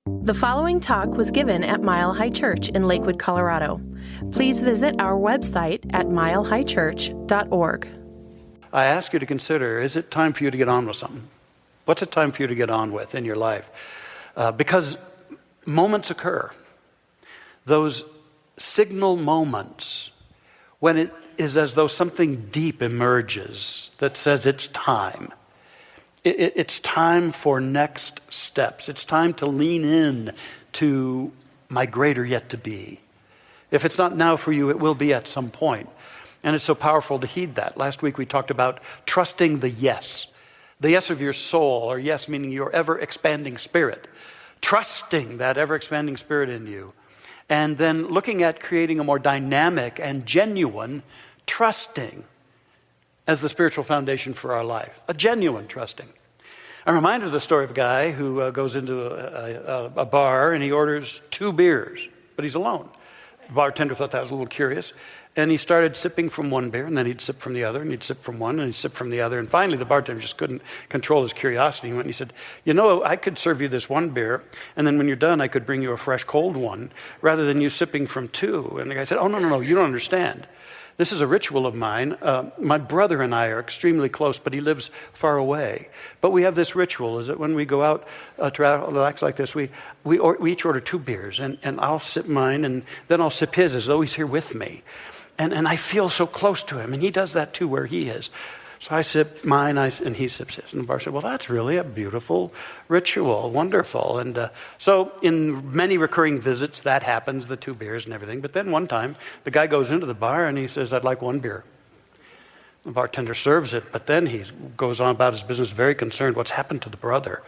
The following talk was given at Mile High Church in Lakewood, Colorado. Please visit our website at milehighchurch.org. I ask you to consider, is it time for you to get on with something? What's it time for you to get on with in your life? Because moments occur. Those signal moments when it is as though something deep emerges that says it's time. It's time for next steps. It's time to lean in to my greater yet to be. If it's not now for you, it will be at some point. And it's so powerful to heed that. Last week we talked about trusting the yes of your soul, or yes meaning your ever-expanding spirit. Trusting that ever-expanding spirit in you. And then looking at creating a more dynamic and genuine trusting as the spiritual foundation for our life. A genuine trusting. I'm reminded of the story of a guy who goes into a bar and he orders 2 beers, but he's alone. The bartender thought that was a little curious. And he started sipping from one beer, and then he'd sip from the other, and he'd sip from one, and he'd sip from the other. And finally, the bartender just couldn't control his curiosity. He went and he said, you know, I could serve you this 1 beer, and then when you're done, I could bring you a fresh, cold one, rather than you sipping from 2. And the guy said, oh, no, you don't understand. This is a ritual of mine. My brother and I are extremely close, but he lives far away. But we have this ritual, is that when we go out to relax like this, we each order 2 beers, and I'll sip mine, and then I'll sip his as though he's here with me. And I feel so close to him, and he does that too where he is. So I sip mine, and he sips his. And the bar said, well, that's really a beautiful ritual, wonderful. And so in many recurring visits, that happens, the 2 beers and everything. But then one time, the guy goes into the bar, and he says, I'd like 1 beer. The bartender serves it, but then he goes on about his business, very concerned. What's happened to the brother?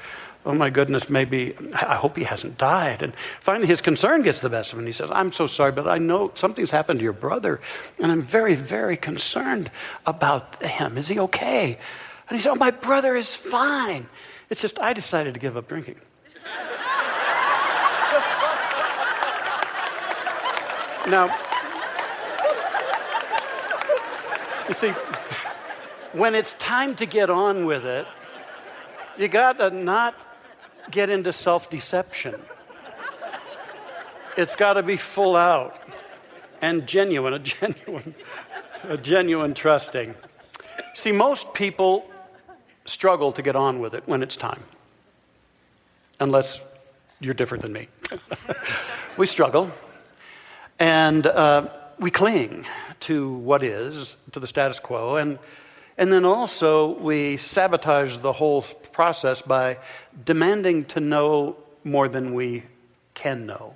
Oh my goodness, I hope he hasn't died. And finally his concern gets the best of him. And he says, I'm so sorry, but I know something's happened to your brother, and I'm very, very concerned about him. Is he okay? And he said, oh, my brother is fine. It's just I decided to give up drinking. Now, you see, when it's time to get on with it, you got to not get into self-deception. It's got to be full out and a genuine trusting. See, most people struggle to get on with it when it's time. Unless you're different than me. We struggle. And we cling to what is, to the status quo. And then also we sabotage the whole process by demanding to know more than we can know.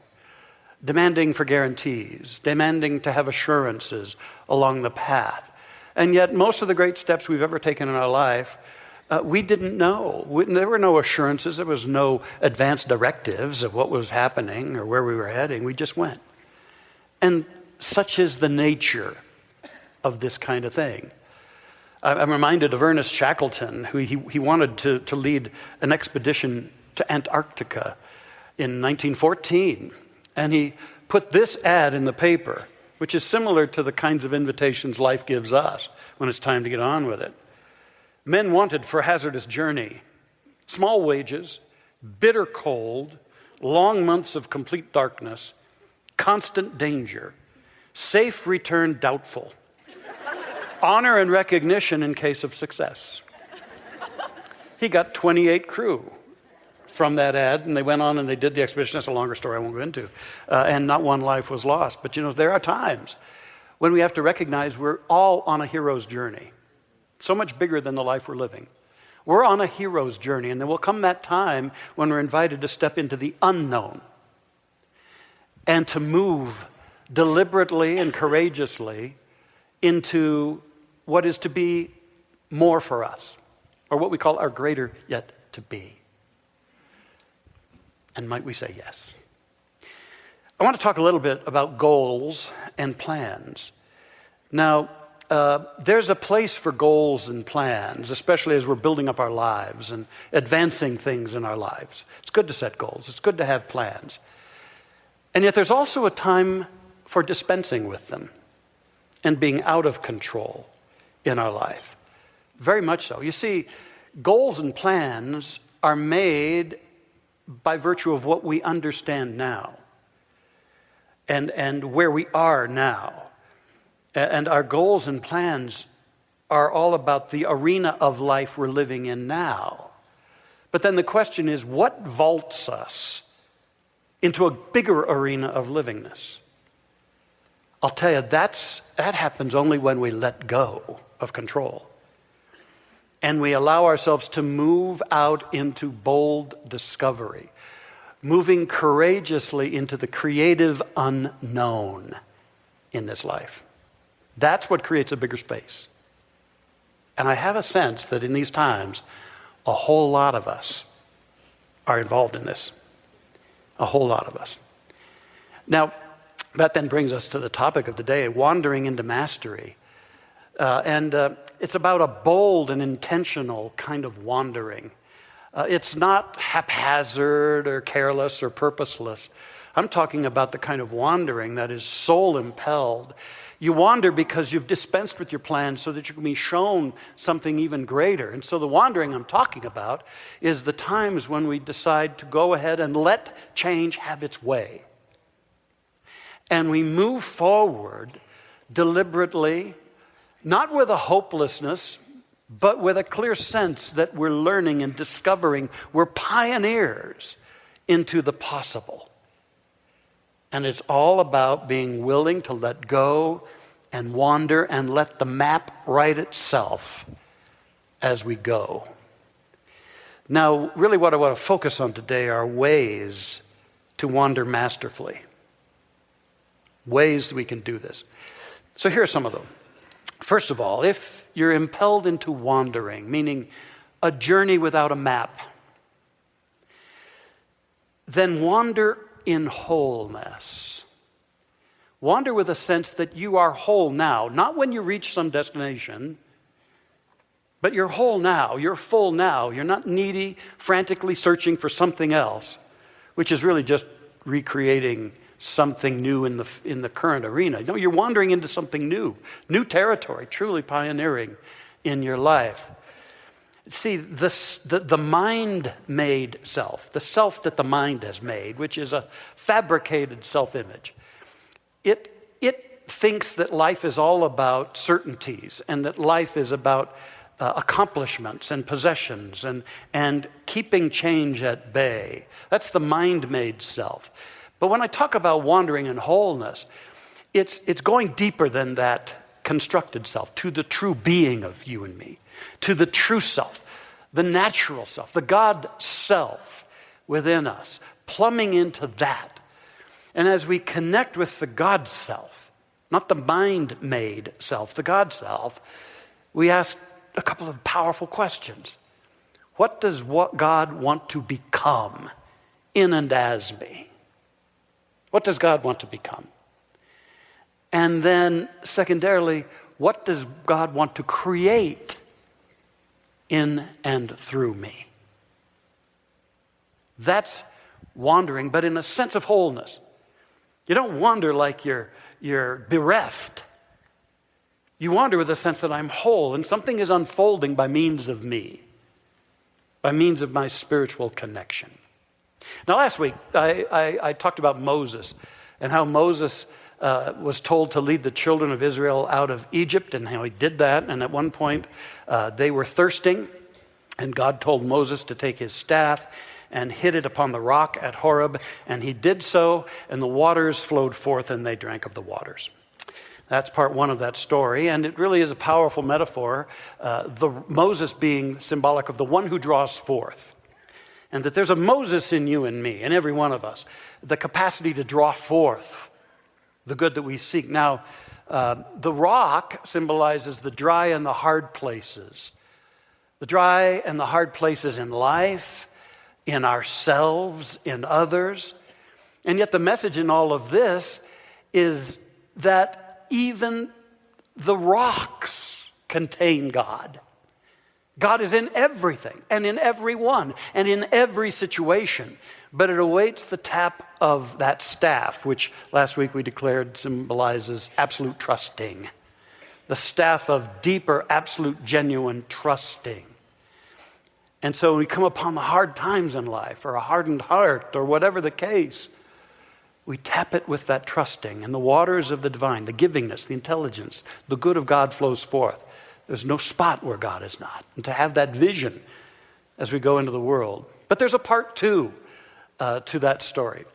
Demanding for guarantees. Demanding to have assurances along the path. And yet most of the great steps we've ever taken in our life, we didn't know. There were no assurances. There was no advanced directives of what was happening or where we were heading. We just went. And such is the nature of this kind of thing. I'm reminded of Ernest Shackleton, who he wanted to lead an expedition to Antarctica in 1914. And he put this ad in the paper, which is similar to the kinds of invitations life gives us when it's time to get on with it. Men wanted for hazardous journey, small wages, bitter cold, long months of complete darkness, constant danger, safe return doubtful, honor and recognition in case of success. He got 28 crew from that ad, and they went on and they did the expedition. That's a longer story I won't go into. And not one life was lost. But you know, there are times when we have to recognize we're all on a hero's journey. So much bigger than the life we're living. We're on a hero's journey, and there will come that time when we're invited to step into the unknown and to move deliberately and courageously into what is to be more for us, or what we call our greater yet to be. And might we say yes? I want to talk a little bit about goals and plans. Now, there's a place for goals and plans, especially as we're building up our lives and advancing things in our lives. It's good to set goals. It's good to have plans. And yet there's also a time for dispensing with them and being out of control in our life. Very much so. You see, goals and plans are made by virtue of what we understand now and where we are now. And our goals and plans are all about the arena of life we're living in now. But then the question is, what vaults us into a bigger arena of livingness? I'll tell you, that happens only when we let go of control. And we allow ourselves to move out into bold discovery, moving courageously into the creative unknown in this life. That's what creates a bigger space. And I have a sense that in these times, a whole lot of us are involved in this. A whole lot of us. Now, that then brings us to the topic of today, wandering into mastery. It's about a bold and intentional kind of wandering. It's not haphazard or careless or purposeless. I'm talking about the kind of wandering that is soul-impelled. You wander because you've dispensed with your plans so that you can be shown something even greater. And so the wandering I'm talking about is the times when we decide to go ahead and let change have its way. And we move forward deliberately, not with a hopelessness, but with a clear sense that we're learning and discovering. We're pioneers into the possible. And it's all about being willing to let go and wander and let the map write itself as we go. Now, really what I want to focus on today are ways to wander masterfully. Ways we can do this. So here are some of them. First of all, if you're impelled into wandering, meaning a journey without a map, then wander in wholeness. Wander with a sense that you are whole now, not when you reach some destination, but you're whole now, you're full now. You're not needy, frantically searching for something else, which is really just recreating something new in the current arena. No, you're wandering into something new territory, truly pioneering in your life. See, the mind-made self, the self that the mind has made, which is a fabricated self-image, it thinks that life is all about certainties and that life is about accomplishments and possessions and keeping change at bay. That's the mind-made self. But when I talk about wandering in wholeness, it's going deeper than that constructed self, to the true being of you and me, to the true self, the natural self, the God self within us, plumbing into that. And as we connect with the God self, not the mind-made self, the God self, we ask a couple of powerful questions. What does God want to become in and as me? What does God want to become? And then, secondarily, what does God want to create in and through me? That's wandering, but in a sense of wholeness. You don't wander like you're bereft. You wander with a sense that I'm whole and something is unfolding by means of me, by means of my spiritual connection. Now, last week, I talked about Moses and how Moses was told to lead the children of Israel out of Egypt and how he did that. And at one point, they were thirsting, and God told Moses to take his staff and hit it upon the rock at Horeb. And he did so, and the waters flowed forth, and they drank of the waters. That's part one of that story, and it really is a powerful metaphor, Moses being symbolic of the one who draws forth. And that there's a Moses in you and me, and every one of us, the capacity to draw forth the good that we seek. Now, the rock symbolizes the dry and the hard places. The dry and the hard places in life, in ourselves, in others. And yet the message in all of this is that even the rocks contain God. God is in everything and in everyone and in every situation. But it awaits the tap of that staff, which last week we declared symbolizes absolute trusting. The staff of deeper, absolute, genuine trusting. And so when we come upon the hard times in life, or a hardened heart, or whatever the case, we tap it with that trusting. And the waters of the divine, the givingness, the intelligence, the good of God flows forth. There's no spot where God is not. And to have that vision as we go into the world. But there's a part two to that story.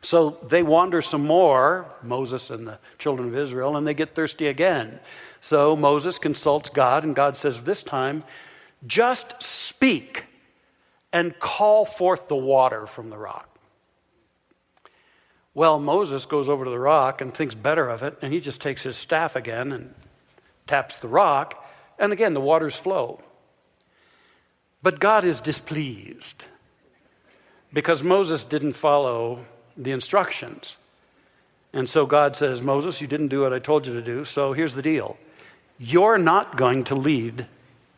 So they wander some more, Moses and the children of Israel, and they get thirsty again. So Moses consults God, and God says, this time, just speak and call forth the water from the rock. Well, Moses goes over to the rock and thinks better of it, and he just takes his staff again and taps the rock, and again the waters flow. But God is displeased because Moses didn't follow the instructions. And so God says, Moses, you didn't do what I told you to do, so here's the deal. You're not going to lead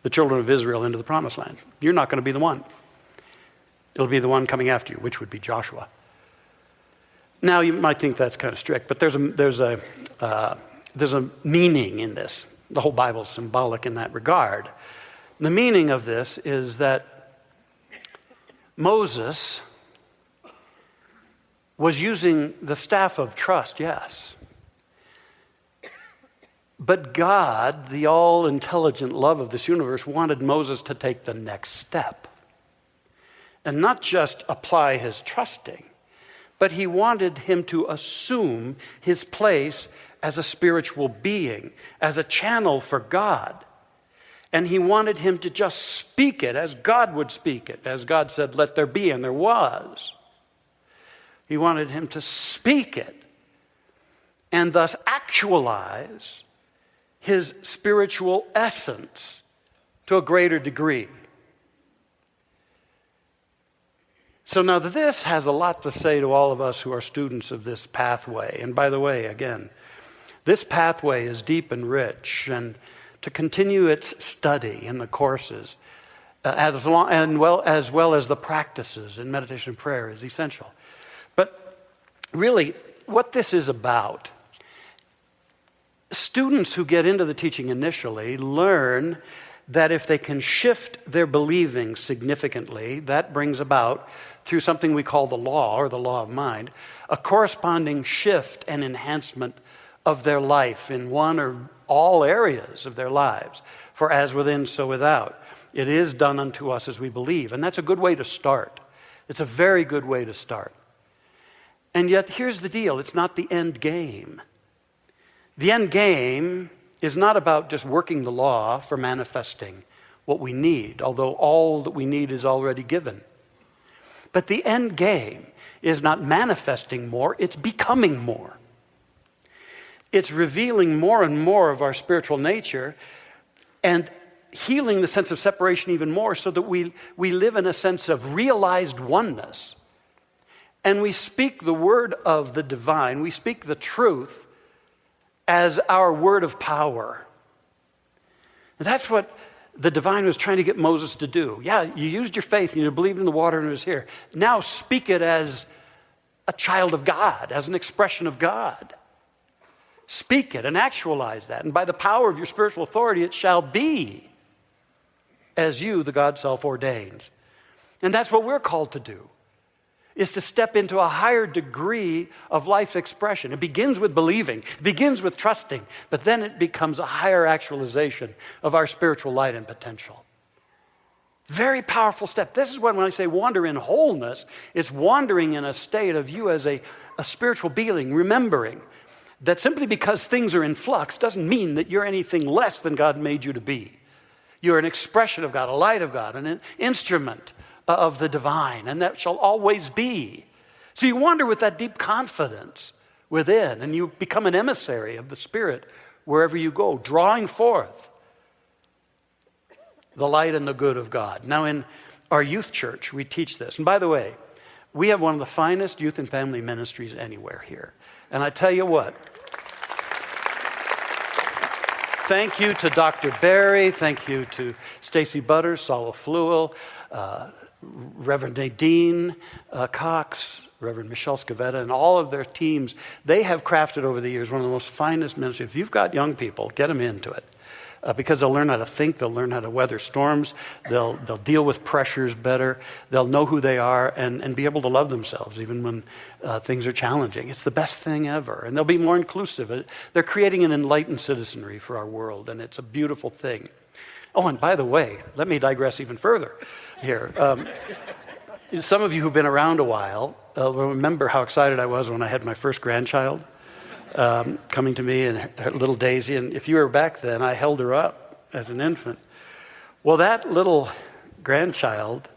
the children of Israel into the promised land. You're not going to be the one. It'll be the one coming after you, which would be Joshua. Now, you might think that's kind of strict, but there's a meaning in this. The whole Bible is symbolic in that regard. The meaning of this is that Moses was using the staff of trust, yes. But God, the all-intelligent love of this universe, wanted Moses to take the next step. And not just apply his trusting, but he wanted him to assume his place as a spiritual being, as a channel for God. And he wanted him to just speak it as God would speak it, as God said, let there be, and there was. He wanted him to speak it and thus actualize his spiritual essence to a greater degree. So now this has a lot to say to all of us who are students of this pathway. And by the way, again, this pathway is deep and rich, and to continue its study in the courses, as well as the practices in meditation and prayer is essential. But really, what this is about, students who get into the teaching initially learn that if they can shift their believing significantly, that brings about, through something we call the law, or the law of mind, a corresponding shift and enhancement of their life in one or all areas of their lives. For as within, so without. It is done unto us as we believe. And that's a good way to start. It's a very good way to start. And yet, here's the deal. It's not the end game. The end game is not about just working the law for manifesting what we need, although all that we need is already given. But the end game is not manifesting more, it's becoming more. It's revealing more and more of our spiritual nature and healing the sense of separation even more, so that we live in a sense of realized oneness. And we speak the word of the divine, we speak the truth as our word of power. And that's what the divine was trying to get Moses to do. Yeah, you used your faith and you believed in the water and it was here. Now speak it as a child of God, as an expression of God. Speak it and actualize that. And by the power of your spiritual authority, it shall be as you, the God self, ordains. And that's what we're called to do, is to step into a higher degree of life expression. It begins with believing, it begins with trusting, but then it becomes a higher actualization of our spiritual light and potential. Very powerful step. This is when I say wander in wholeness, it's wandering in a state of you as a spiritual being, remembering that simply because things are in flux doesn't mean that you're anything less than God made you to be. You're an expression of God, a light of God, an instrument of the divine, and that shall always be. So you wander with that deep confidence within, and you become an emissary of the Spirit wherever you go, drawing forth the light and the good of God. Now in our youth church, we teach this. And by the way, we have one of the finest youth and family ministries anywhere here. And I tell you what, thank you to Dr. Barry, thank you to Stacy Butters, Saul Fluel, Reverend Nadine Cox, Reverend Michelle Scavetta, and all of their teams. They have crafted over the years one of the most finest ministries. If you've got young people, get them into it. because they'll learn how to think, they'll learn how to weather storms, they'll deal with pressures better, they'll know who they are and be able to love themselves even when things are challenging. It's the best thing ever, and they'll be more inclusive. They're creating an enlightened citizenry for our world, and it's a beautiful thing. Oh, and by the way, let me digress even further here. Some of you who've been around a while will remember how excited I was when I had my first grandchild. Coming to me and her little Daisy, and if you were back then, I held her up as an infant. Well, that little grandchild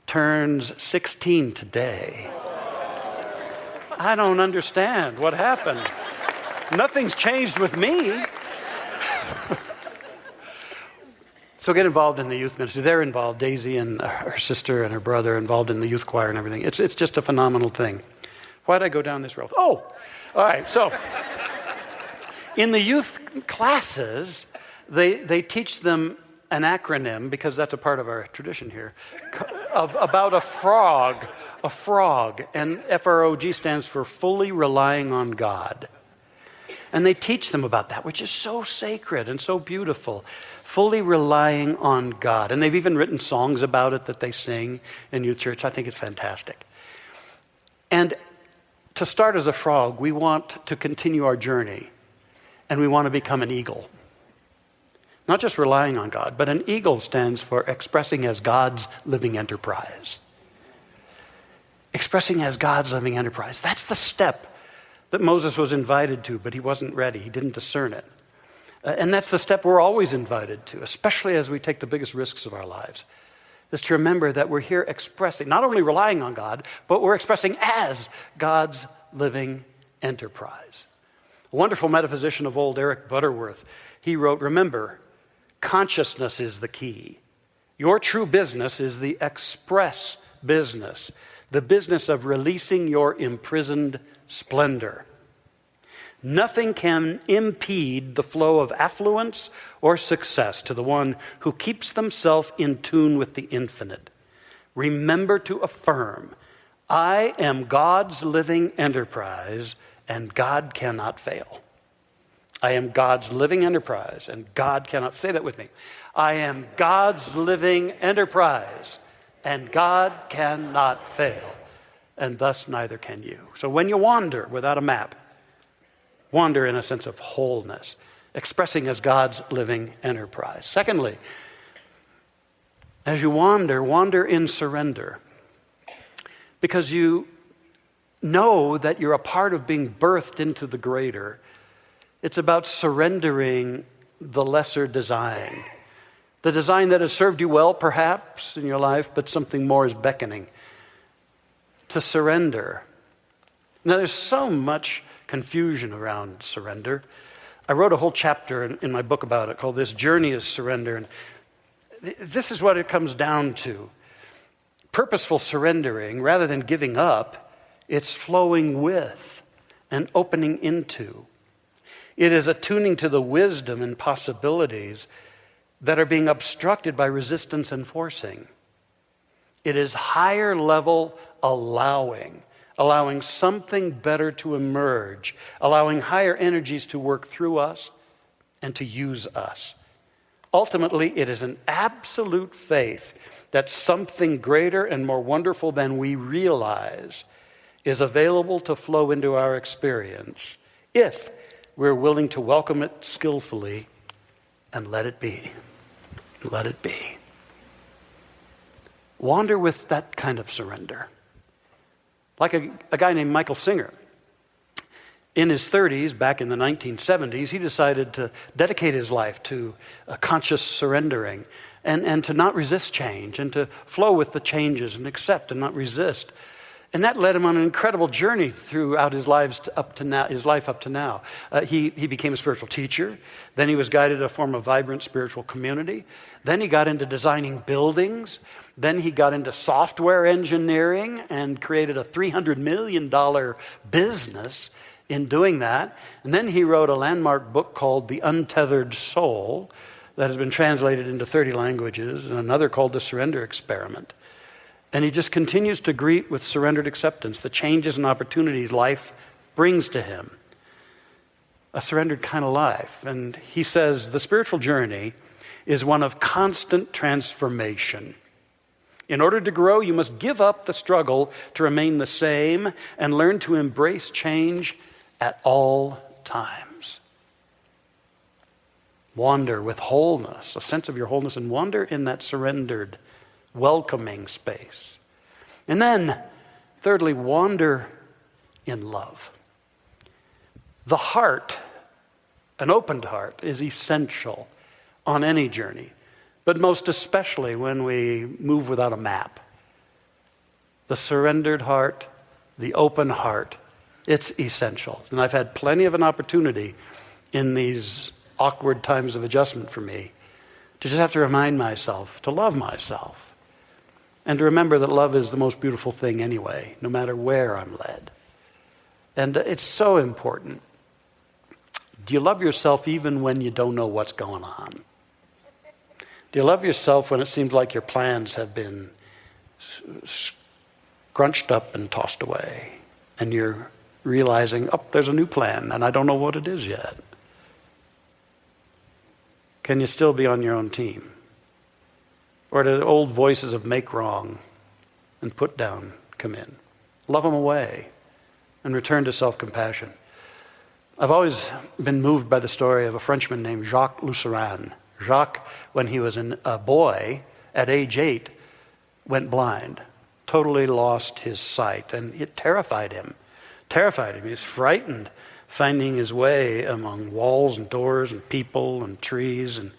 turns 16 today. I don't understand what happened. Nothing's changed with me. So get involved in the youth ministry. They're involved. Daisy and her sister and her brother are involved in the youth choir and everything. It's just a phenomenal thing. Why did I go down this road? Oh, all right. So in the youth classes, they teach them an acronym, because that's a part of our tradition here, about a frog. A frog. And FROG stands for fully relying on God. And they teach them about that, which is so sacred and so beautiful. Fully relying on God. And they've even written songs about it that they sing in youth church. I think it's fantastic. And to start as a frog, we want to continue our journey, and we want to become an eagle. Not just relying on God, but an eagle stands for expressing as God's living enterprise. Expressing as God's living enterprise. That's the step that Moses was invited to, but he wasn't ready. He didn't discern it. And that's the step we're always invited to, especially as we take the biggest risks of our lives, is to remember that we're here expressing, not only relying on God, but we're expressing as God's living enterprise. A wonderful metaphysician of old, Eric Butterworth, he wrote, "Remember, consciousness is the key. Your true business is the express business, the business of releasing your imprisoned splendor. Nothing can impede the flow of affluence or success to the one who keeps themselves in tune with the infinite. Remember to affirm, I am God's living enterprise, and God cannot fail." I am God's living enterprise, and God cannot... Say that with me. I am God's living enterprise, and God cannot fail, and thus neither can you. So when you wander without a map, wander in a sense of wholeness, expressing as God's living enterprise. Secondly, as you wander in surrender, because you know that you're a part of being birthed into the greater. It's about surrendering the lesser design. The design that has served you well, perhaps, in your life, but something more is beckoning. To surrender. Now, there's so much confusion around surrender. I wrote a whole chapter in my book about it called This Journey is Surrender. And this is what it comes down to. Purposeful surrendering, rather than giving up, it's flowing with and opening into. It is attuning to the wisdom and possibilities that are being obstructed by resistance and forcing. It is higher level allowing something better to emerge, allowing higher energies to work through us and to use us. Ultimately, it is an absolute faith that something greater and more wonderful than we realize is available to flow into our experience if we're willing to welcome it skillfully and let it be. Let it be. Wander with that kind of surrender. Like a guy named Michael Singer. In his 30s, back in the 1970s, he decided to dedicate his life to a conscious surrendering and to not resist change and to flow with the changes and accept and not resist. And that led him on an incredible journey throughout his life up to now. He became a spiritual teacher. Then he was guided to form a vibrant spiritual community. Then he got into designing buildings. Then he got into software engineering and created a $300 million business in doing that. And then he wrote a landmark book called The Untethered Soul that has been translated into 30 languages, and another called The Surrender Experiment. And he just continues to greet with surrendered acceptance the changes and opportunities life brings to him. a surrendered kind of life. And he says the spiritual journey is one of constant transformation. In order to grow, you must give up the struggle to remain the same and learn to embrace change at all times. Wander with wholeness, a sense of your wholeness, and wander in that surrendered, welcoming space. And then, thirdly, wander in love. The heart, an opened heart, is essential on any journey, but most especially when we move without a map. The surrendered heart, the open heart, it's essential. And I've had plenty of an opportunity in these awkward times of adjustment for me to just have to remind myself to love myself and to remember that love is the most beautiful thing anyway, no matter where I'm led. And it's so important. Do you love yourself even when you don't know what's going on? Do you love yourself when it seems like your plans have been scrunched up and tossed away, and you're realizing, oh, there's a new plan, and I don't know what it is yet? Can you still be on your own team? Or do the old voices of make wrong and put down come in? Love them away and return to self-compassion. I've always been moved by the story of a Frenchman named Jacques Lucéran. Jacques, when he was a boy, at age 8, went blind, totally lost his sight, and it terrified him. He was frightened, finding his way among walls and doors and people and trees, and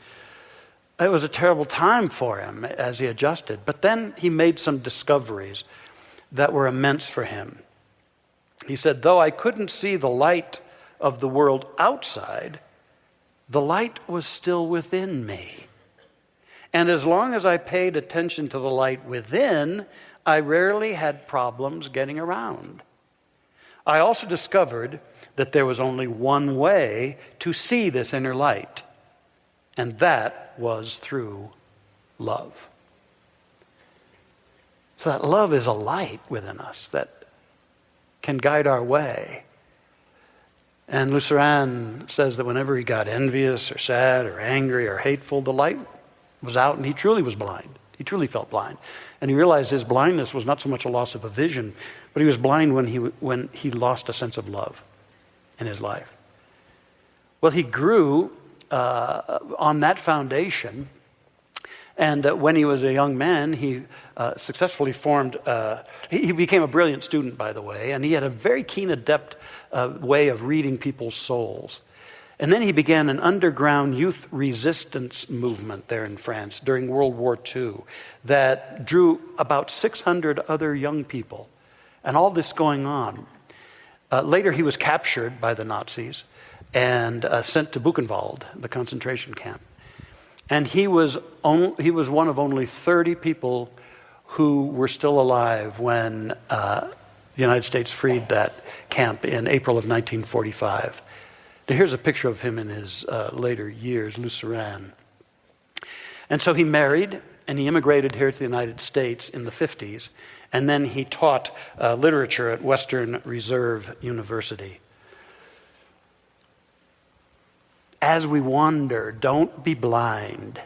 it was a terrible time for him as he adjusted. But then he made some discoveries that were immense for him. He said, though I couldn't see the light of the world outside, the light was still within me. And as long as I paid attention to the light within, I rarely had problems getting around. I also discovered that there was only one way to see this inner light, and that was through love. So that love is a light within us that can guide our way. And Lucéran says that whenever he got envious or sad or angry or hateful, the light was out and he truly was blind. He truly felt blind. And he realized his blindness was not so much a loss of a vision, but he was blind when he lost a sense of love in his life. Well, he grew on that foundation. And when he was a young man, he successfully formed, he became a brilliant student, by the way, and he had a very keen, adept way of reading people's souls. And then he began an underground youth resistance movement there in France during World War II that drew about 600 other young people, and all this going on. Later, he was captured by the Nazis and sent to Buchenwald, the concentration camp. And he was one of only 30 people who were still alive when the United States freed that camp in April of 1945. Now, here's a picture of him in his later years, Lucéran. And so he married, and he immigrated here to the United States in the 50s, and then he taught literature at Western Reserve University. As we wander, don't be blind.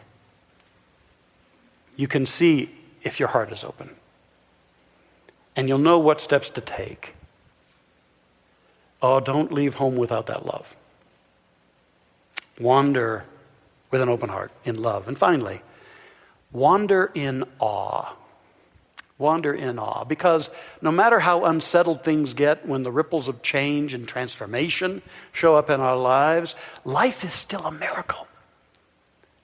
You can see if your heart is open. And you'll know what steps to take. Oh, don't leave home without that love. Wander with an open heart in love. And finally, wander in awe. Wander in awe, because no matter how unsettled things get when the ripples of change and transformation show up in our lives, life is still a miracle.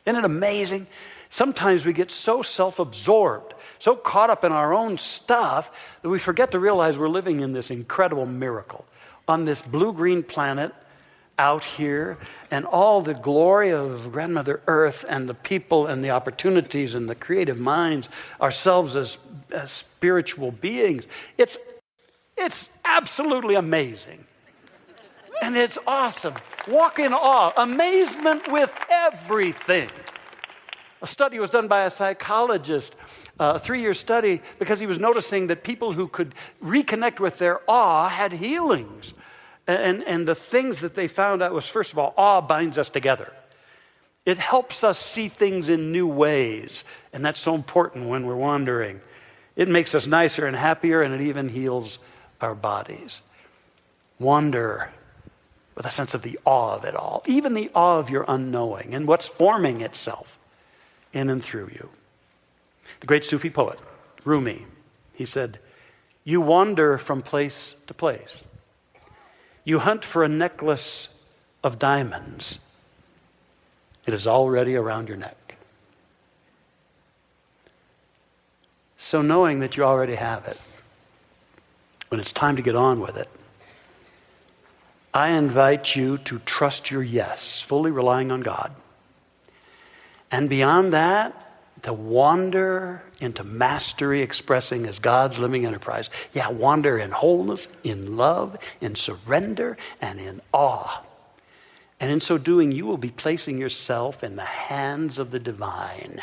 Isn't it amazing? Sometimes we get so self-absorbed, so caught up in our own stuff, that we forget to realize we're living in this incredible miracle on this blue-green planet out here, and all the glory of Grandmother Earth and the people and the opportunities and the creative minds, ourselves as spiritual beings. It's absolutely amazing. And it's awesome. Walk in awe, amazement with everything. A study was done by a psychologist, a 3-year study, because he was noticing that people who could reconnect with their awe had healings. And the things that they found out was, first of all, awe binds us together. It helps us see things in new ways, and that's so important when we're wandering. It makes us nicer and happier, and it even heals our bodies. Wander with a sense of the awe of it all, even the awe of your unknowing and what's forming itself in and through you. The great Sufi poet, Rumi, he said, "You wander from place to place. You hunt for a necklace of diamonds. It is already around your neck." So knowing that you already have it, when it's time to get on with it, I invite you to trust your yes, fully relying on God. And beyond that, to wander into mastery, expressing as God's living enterprise. Yeah, wander in wholeness, in love, in surrender, and in awe. And in so doing, you will be placing yourself in the hands of the divine.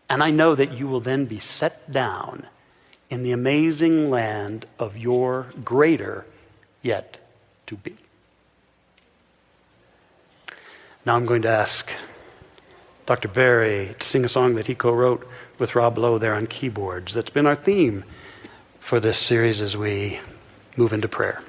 And I know that you will then be set down in the amazing land of your greater yet to be. Now I'm going to ask Dr. Barry to sing a song that he co-wrote with Rob Lowe there on keyboards. That's been our theme for this series as we move into prayer.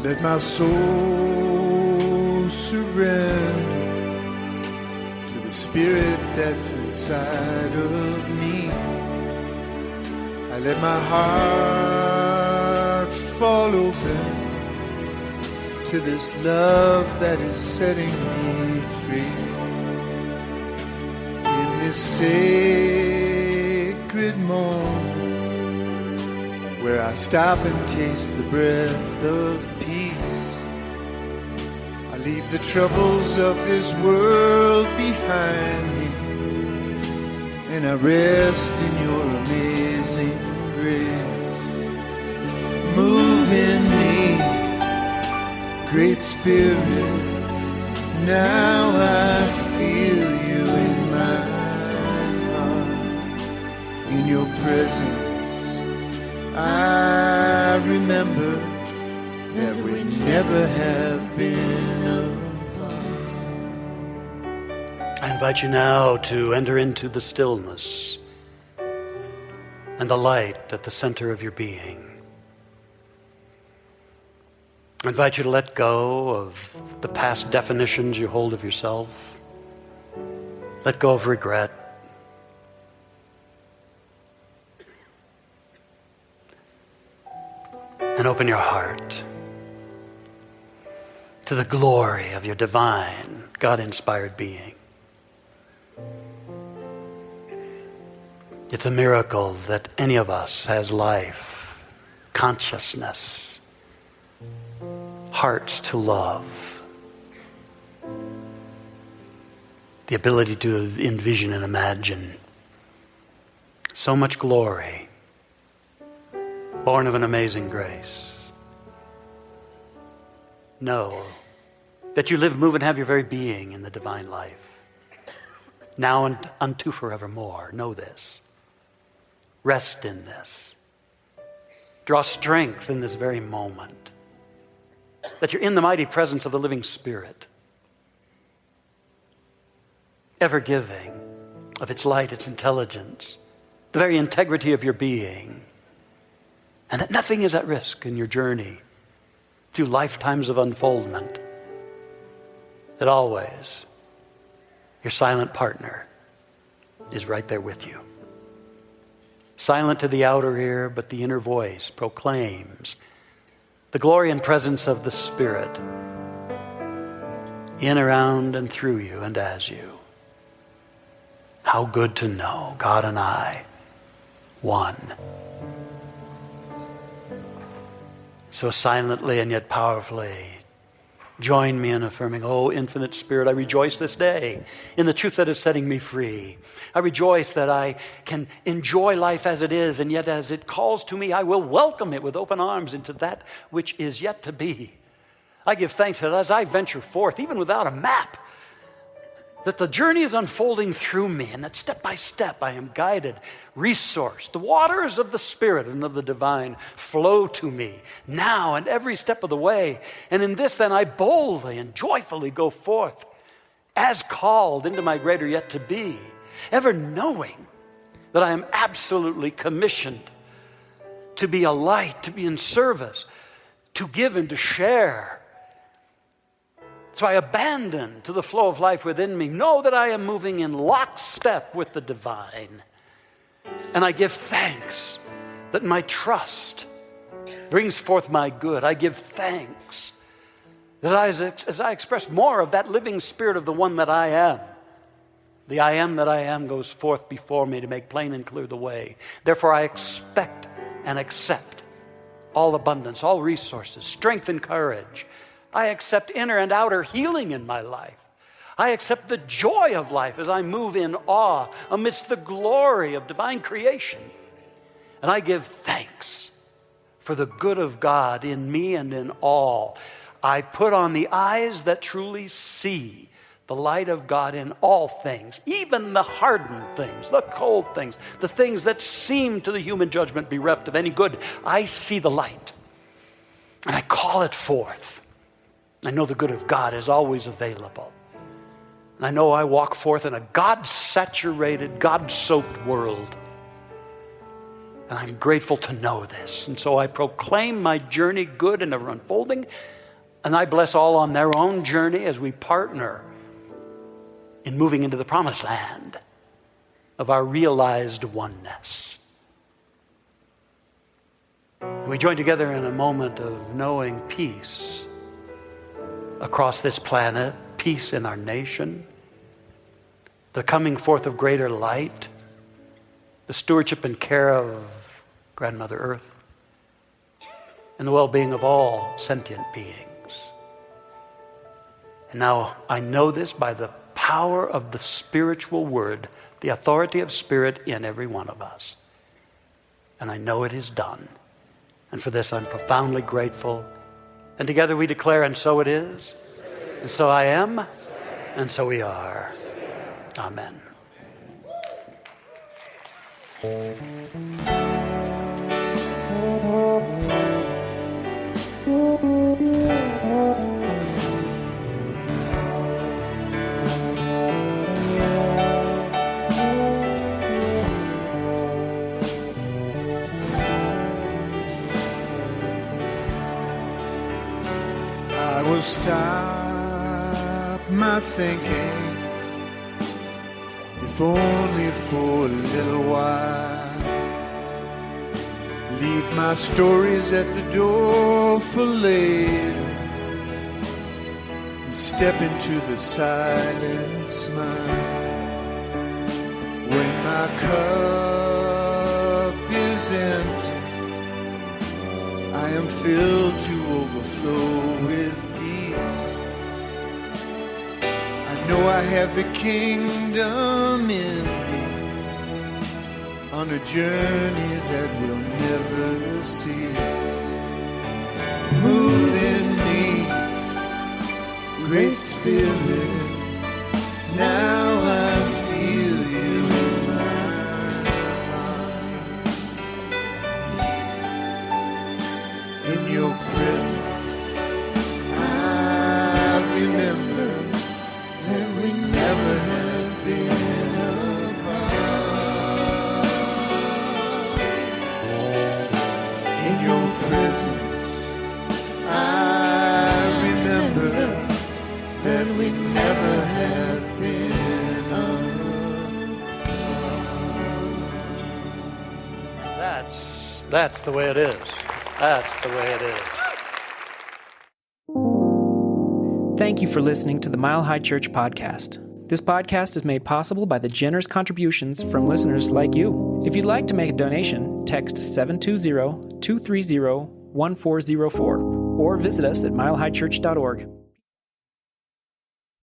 Let my soul surrender to the spirit that's inside of me. I let my heart fall open to this love that is setting me free. In this sacred moment where I stop and taste the breath of peace, I leave the troubles of this world behind me, and I rest in your amazing grace. Move in me, great Spirit, now I feel you in my heart. In your presence I remember that we never have been apart. I invite you now to enter into the stillness and the light at the center of your being. I invite you to let go of the past definitions you hold of yourself. Let go of regret. And open your heart to the glory of your divine, God-inspired being. It's a miracle that any of us has life, consciousness, hearts to love, the ability to envision and imagine. So much glory, born of an amazing grace. Know that you live, move, and have your very being in the divine life, now and unto forevermore. Know this. Rest in this. Draw strength in this very moment, that you're in the mighty presence of the living Spirit, ever giving of its light, its intelligence, the very integrity of your being, and that nothing is at risk in your journey through lifetimes of unfoldment, that always your silent partner is right there with you. Silent to the outer ear, but the inner voice proclaims the glory and presence of the Spirit in, around, and through you and as you. How good to know God and I, one. So silently and yet powerfully, Join me in affirming, oh, infinite Spirit, I rejoice this day in the truth that is setting me free. I rejoice that I can enjoy life as it is, and yet as it calls to me, I will welcome it with open arms into that which is yet to be. I give thanks that as I venture forth, even without a map, that the journey is unfolding through me, and that step by step I am guided, resourced. The waters of the Spirit and of the divine flow to me now and every step of the way. And in this then I boldly and joyfully go forth as called into my greater yet to be, ever knowing that I am absolutely commissioned to be a light, to be in service, to give and to share. So I abandon to the flow of life within me. Know that I am moving in lockstep with the divine. And I give thanks that my trust brings forth my good. I give thanks that as I express more of that living Spirit of the one that I am, the I am that I am goes forth before me to make plain and clear the way. Therefore I expect and accept all abundance, all resources, strength and courage. I accept inner and outer healing in my life. I accept the joy of life as I move in awe amidst the glory of divine creation. And I give thanks for the good of God in me and in all. I put on the eyes that truly see the light of God in all things, even the hardened things, the cold things, the things that seem to the human judgment bereft of any good. I see the light, and I call it forth. I know the good of God is always available. And I know I walk forth in a God-saturated, God-soaked world. And I'm grateful to know this. And so I proclaim my journey good and ever unfolding. And I bless all on their own journey as we partner in moving into the promised land of our realized oneness. We join together in a moment of knowing peace across this planet, peace in our nation, the coming forth of greater light, the stewardship and care of Grandmother Earth, and the well-being of all sentient beings. And now I know this by the power of the spiritual word, the authority of Spirit in every one of us. And I know it is done. And for this I'm profoundly grateful. And together we declare, and so it is, and so I am, and so we are. Amen. I will stop my thinking, if only for a little while. Leave my stories at the door for later, and step into the silent smile. When my cup is empty, I am filled to overflow with peace. I know I have the kingdom in me, on a journey that will never cease. Move in me, Great Spirit, now I feel you in my heart. In your presence, I remember that we never have been apart. In your presence, I remember that we never have been apart. That's the way it is. That's the way it is. Thank you for listening to the Mile High Church podcast. This podcast is made possible by the generous contributions from listeners like you. If you'd like to make a donation, text 720-230-1404 or visit us at milehighchurch.org.